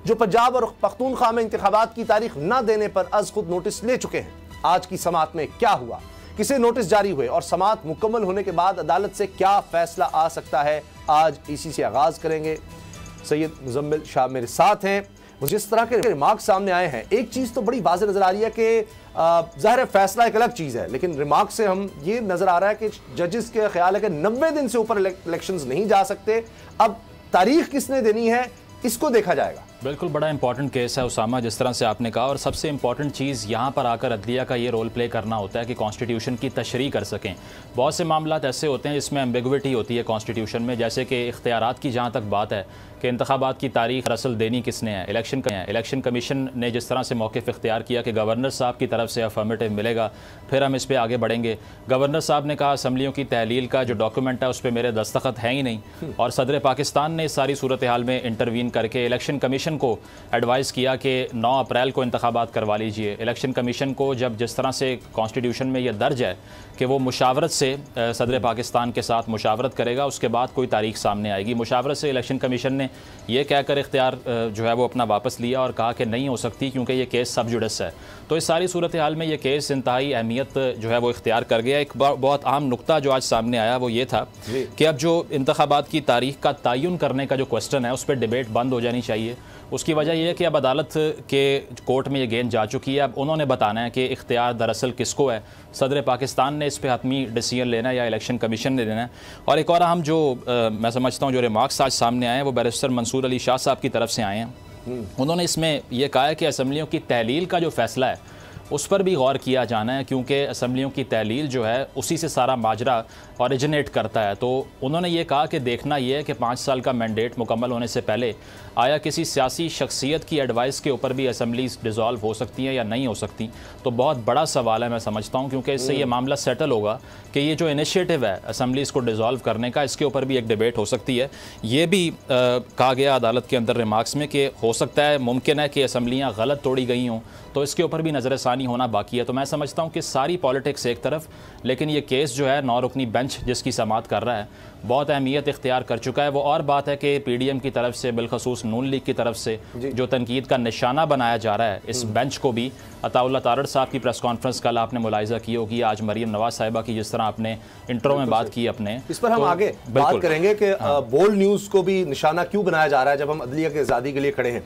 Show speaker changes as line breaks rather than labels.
जो पंजाब और पख्तूनख्वा में इंतखाबात की तारीख न देने पर अज खुद नोटिस ले चुके हैं। आज की समाअत में क्या हुआ, किसे नोटिस जारी हुए और समाअत मुकम्मल होने के बाद अदालत से क्या फैसला आ सकता है, आज इसी से आगाज करेंगे। सैयद मुजम्मिल शाह मेरे साथ हैं। मुझे इस तरह के रिमार्क सामने आए हैं, एक चीज़ तो बड़ी वाज़ेह नज़र आ रही है कि ज़ाहिर है फैसला एक अलग चीज़ है, लेकिन रिमार्क से हम ये नज़र आ रहा है कि जजेस के ख्याल है कि 90 दिन से ऊपर इलेक्शंस नहीं जा सकते। अब तारीख किसने देनी है, इसको देखा जाएगा।
बिल्कुल बड़ा इंपॉर्टेंट केस है उसामा, जिस तरह से आपने कहा, और सबसे इंपॉर्टेंट चीज़ यहाँ पर आकर अदलिया का ये रोल प्ले करना होता है कि कॉन्स्टिट्यूशन की तशरीह कर सकें। बहुत से मामलात ऐसे होते हैं जिसमें एम्बिग्विटी होती है कॉन्स्टिट्यूशन में, जैसे कि इख्तियारात की जहाँ तक बात है कि इंतखाबात की तारीख रसल देनी किसने है, इलेक्शन कमीशन ने जिस तरह से मौक़िफ़ इख्तियार किया कि गवर्नर साहब की तरफ से अफर्मेटिव मिलेगा, फिर हम इस पर आगे बढ़ेंगे। गवर्नर साहब ने कहा असम्बलियों की तहलील का जो डॉक्यूमेंट है उस पर मेरे दस्तखत हैं ही नहीं, और सदर पाकिस्तान ने इस सारी सूरत हाल में इंटरवीन करके इलेक्शन कमीशन को एडवाइस किया कि 9 अप्रैल को इंतखाबात करवा लीजिए। इलेक्शन कमीशन को जब जिस तरह से कॉन्स्टिट्यूशन में यह दर्ज है कि वो मुशावरत से सदर पाकिस्तान के साथ मुशावरत करेगा, उसके बाद कोई तारीख सामने आएगी। मुशावरत से इलेक्शन कमीशन ने यह कहकर इख्तियार जो है वो अपना वापस लिया और कहा कि नहीं हो सकती क्योंकि ये केस सब जुडिस है। तो इस सारी सूरत हाल में ये केस इंतहाई अहमियत जो है वो इख्तियार कर गया। एक बहुत अहम नुक्ता जो आज सामने आया वो ये था कि अब जो इंतखाबात की तारीख का तयन करने का जो क्वेश्चन है उस पर डिबेट बंद हो जानी चाहिए। उसकी वजह यह है कि अब अदालत के कोर्ट में ये गेंद जा चुकी है। अब उन्होंने बताना है कि इख्तियार दरअसल किसको है, सदर पाकिस्तान ने इस पर हतमी डिसीजन लेना है या इलेक्शन कमीशन ने लेना है। और एक और अहम जो मैं समझता हूँ जो रिमार्क्स आज सामने आए हैं वो बैरिस्टर मंसूर अली शाह साहब की तरफ से आए हैं। उन्होंने इसमें यह कहा है कि असम्बलियों की तहलील का जो फैसला है उस पर भी गौर किया जाना है, क्योंकि असम्बलियों की तहलील जो है उसी से सारा माजरा ऑरिजिनेट करता है। तो उन्होंने ये कहा कि देखना यह है कि 5 साल का मैंडेट मुकम्मल होने से पहले आया किसी सियासी शख्सियत की एडवाइस के ऊपर भी असम्बलीज डिज़ोल्व हो सकती हैं या नहीं हो सकती। तो बहुत बड़ा सवाल है मैं समझता हूँ, क्योंकि इससे ये मामला सेटल होगा कि ये जो इनिशिएटिव है असम्बलीज़ को डिज़ोल्व करने का, इसके ऊपर भी एक डिबेट हो सकती है। ये भी कहा गया अदालत के अंदर रिमार्क्स में कि हो सकता है, मुमकिन है कि असम्बलियाँ गलत तोड़ी गई हों, तो इसके ऊपर भी नज़रसानी होना बाकी है। तो मैं समझता हूँ कि सारी पॉलिटिक्स एक तरफ, लेकिन ये केस जो है 9 रुकनी बेंच जिसकी समाअत कर रहा है बहुत अहमियत इख्तियार कर चुका है। वो और बात है कि PDM की तरफ से, बिलखसूस नून लीग की तरफ से जो तनकीद का निशाना बनाया जा रहा है इस बेंच को भी, अताउल्लाह तारड़ साहब की प्रेस कॉन्फ्रेंस कल आपने मुलाहिजा की होगी, आज मरीम नवाज साहिबा की जिस तरह आपने इंट्रो में बात की अपने,
इस पर हम आगे बात करेंगे कि बोल्ड न्यूज़ को भी निशाना क्यों बनाया जा रहा है जब हम अदलिया की आज़ादी के लिए खड़े हैं।